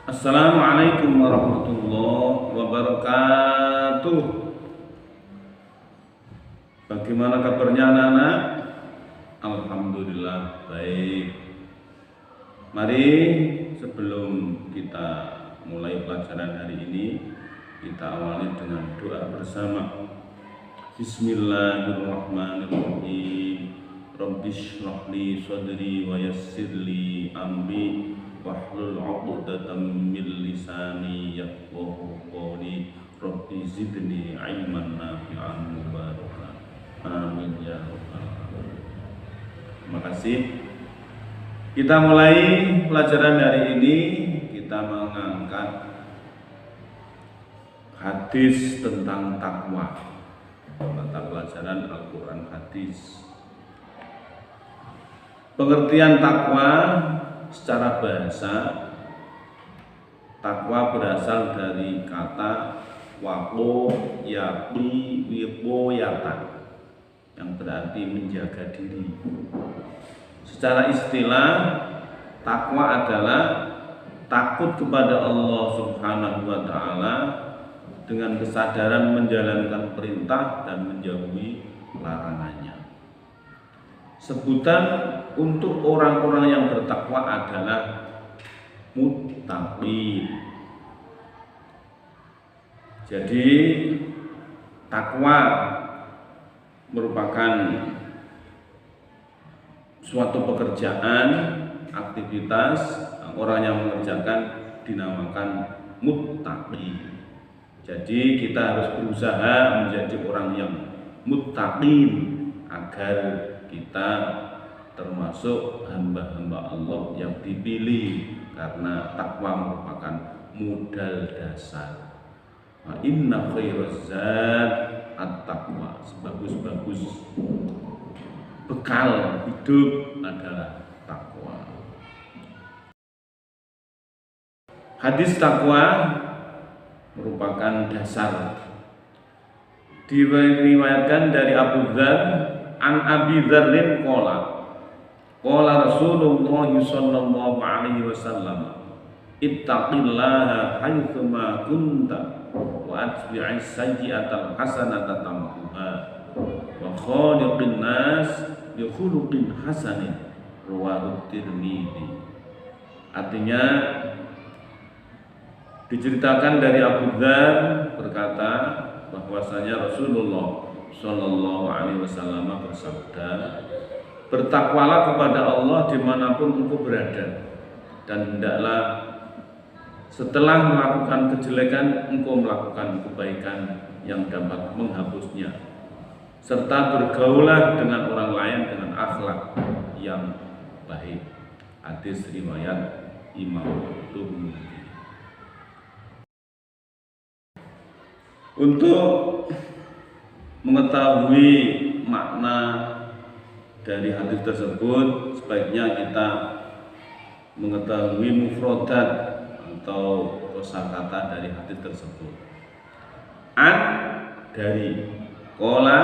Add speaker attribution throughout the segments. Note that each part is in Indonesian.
Speaker 1: Assalamualaikum warahmatullahi wabarakatuh. Bagaimana kabarnya anak-anak? Alhamdulillah baik. Mari sebelum kita mulai pelajaran hari ini, kita awali dengan doa bersama. Bismillahirrahmanirrahim. Rabbishrah li sadri wa yassir li amri wahlul 'uqdatam min lisani yafqahu qawli. Rabbi zidni 'ilman nafi'an mubarakan. Amin ya rabbal alamin. Terima kasih. Kita mulai pelajaran hari ini. Kita mengangkat hadis tentang takwa. Mata pelajaran Al-Quran hadis. Pengertian takwa secara bahasa, takwa berasal dari kata waqo yaqi wiqoyatan, yang berarti menjaga diri. Secara istilah, takwa adalah takut kepada Allah Subhanahu wa Ta'ala dengan kesadaran menjalankan perintah dan menjauhi larangannya. Sebutan untuk orang-orang yang bertakwa adalah muttaqin. Jadi takwa merupakan suatu pekerjaan, aktivitas orang yang mengerjakan dinamakan muttaqin. Jadi kita harus berusaha menjadi orang yang muttaqin agar kita termasuk hamba-hamba Allah yang dipilih, karena takwa merupakan modal dasar. Inna khairaz zad at-taqwa. Sebagus-bagus bekal hidup adalah takwa. Hadis takwa merupakan dasar. Diriwayatkan dari Abu Dzar, an Abi Dzarrin qala Rasulullah sallallahu alaihi wasallam, ittaqillaha haitsuma kunta wa atbi'is sayyi'atal hasanata tamhuha wa khaliqin nas bi khuluqin hasanin, rawahu Tirmidzi. Artinya, diceritakan dari Abu Dzar berkata bahwasanya Rasulullah Shallallahu Alaihi Wasallam bersabda, bertakwalah kepada Allah dimanapun engkau berada, dan hendaklah setelah melakukan kejelekan engkau melakukan kebaikan yang dapat menghapusnya, serta bergaulah dengan orang lain dengan akhlak yang baik. Hadis riwayat Imam Tirmidzi. Untuk mengetahui makna dari hadis tersebut, sebaiknya kita mengetahui mufradat atau kosakata dari hadis tersebut. An, dari, qala,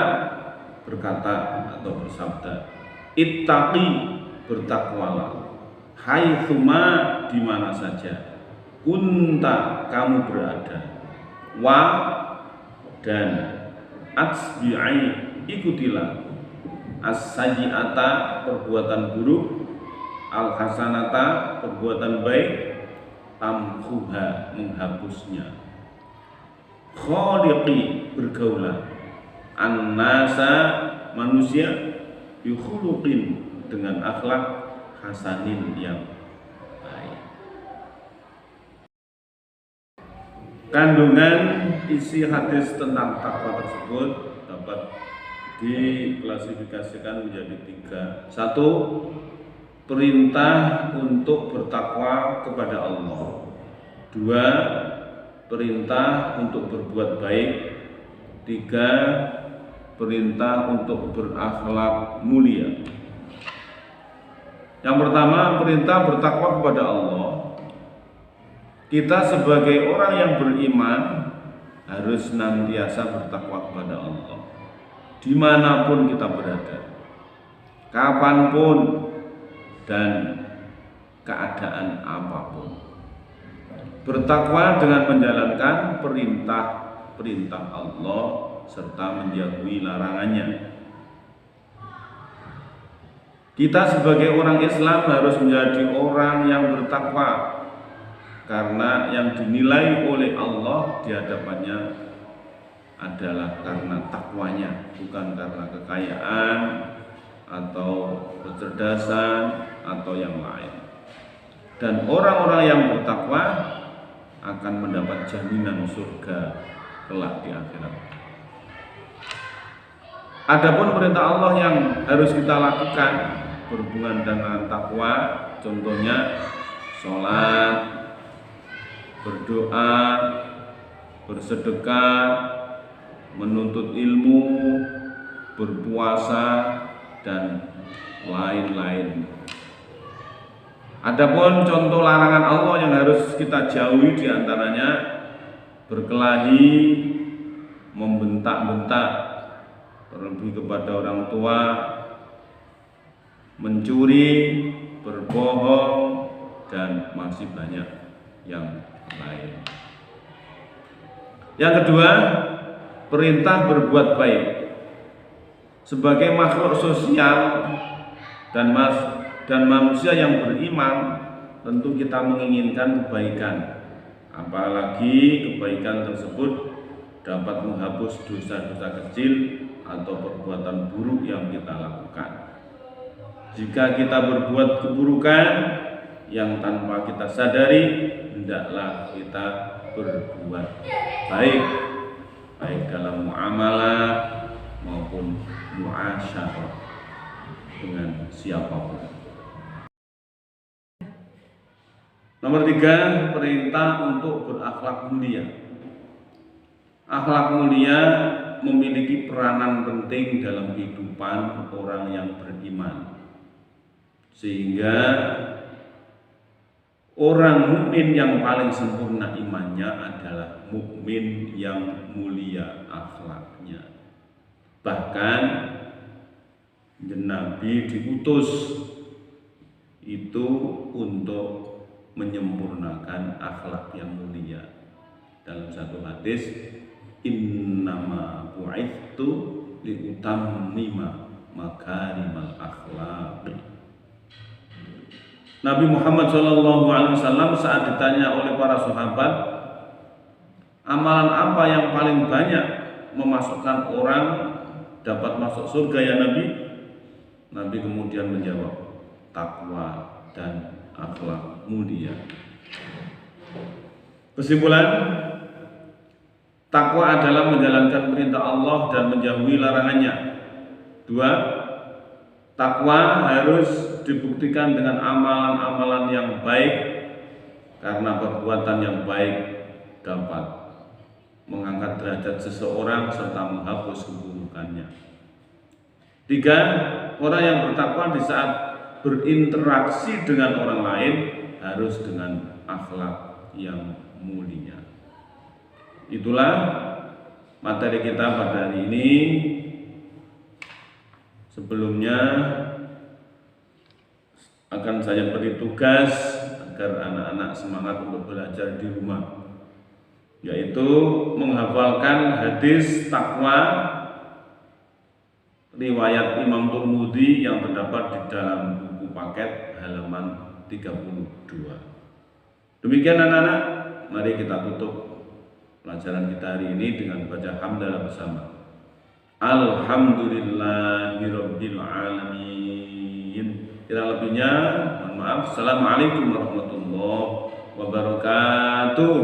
Speaker 1: berkata atau bersabda, ittaqi, bertakwalah, haitsuma, di mana saja, kunta, kamu berada, wa, dan atsbi'i, ikutilah, as-sayyi'ata, perbuatan buruk, al-hasanata, perbuatan baik, tamhuha, menghapusnya, khaliqi, bergaulah, an-nasa, manusia, bikhuluqin, dengan akhlak hasanin, yang baik. Kandungan isi hadis tentang takwa tersebut dapat diklasifikasikan menjadi 3. 1. Perintah untuk bertakwa kepada Allah. 2. Perintah untuk berbuat baik. 3. Perintah untuk berakhlak mulia. Yang pertama, perintah bertakwa kepada Allah. Kita sebagai orang yang beriman harus senantiasa bertakwa kepada Allah dimanapun kita berada, kapanpun dan keadaan apapun. bertakwa dengan menjalankan perintah Allah serta menjauhi larangannya. Kita sebagai orang Islam harus menjadi orang yang bertakwa, karena yang dinilai oleh Allah di hadapannya adalah karena takwanya, bukan karena kekayaan atau kecerdasan atau yang lain. Dan orang-orang yang bertakwa akan mendapat jaminan surga kelak di akhirat. Adapun perintah Allah yang harus kita lakukan berhubungan dengan takwa, contohnya sholat, berdoa, bersedekah, menuntut ilmu, berpuasa, dan lain-lain. Adapun contoh larangan Allah yang harus kita jauhi diantaranya berkelahi, membentak-bentak, terlebih kepada orang tua, mencuri, berbohong, dan masih banyak yang lain. Yang kedua, perintah berbuat baik. Sebagai makhluk sosial dan manusia yang beriman, tentu kita menginginkan kebaikan. Apalagi kebaikan tersebut dapat menghapus dosa-dosa kecil atau perbuatan buruk yang kita lakukan. Jika kita berbuat keburukan yang tanpa kita sadari, hendaklah kita berbuat baik dalam muamalah maupun muasyarah dengan siapapun. Nomor 3, perintah untuk berakhlak mulia. Akhlak mulia memiliki peranan penting dalam kehidupan orang yang beriman, sehingga orang mukmin yang paling sempurna imannya adalah mukmin yang mulia akhlaknya. Bahkan Nabi diutus itu untuk menyempurnakan akhlak yang mulia. Dalam satu hadis, innama bu'ithu liutammima makarimal akhlaq. Nabi Muhammad SAW saat ditanya oleh para sahabat, amalan apa yang paling banyak memasukkan orang dapat masuk surga ya Nabi? Nabi kemudian menjawab, takwa dan akhlak mulia. Kesimpulan, takwa adalah menjalankan perintah Allah dan menjauhi larangannya. 2, takwa harus dibuktikan dengan amalan-amalan yang baik, karena perbuatan yang baik dapat mengangkat derajat seseorang serta menghapus keburukannya. 3, orang yang bertakwa di saat berinteraksi dengan orang lain harus dengan akhlak yang mulia. Itulah materi kita pada hari ini. Sebelumnya akan saya beri tugas agar anak-anak semangat untuk belajar di rumah, yaitu menghafalkan hadis takwa riwayat Imam Tirmidzi yang terdapat di dalam buku paket halaman 32. Demikian anak-anak, mari kita tutup pelajaran kita hari ini dengan baca hamdalah bersama. Alhamdulillahirabbil alamin. Kurang lebihnya mohon maaf. Assalamualaikum warahmatullahi wabarakatuh.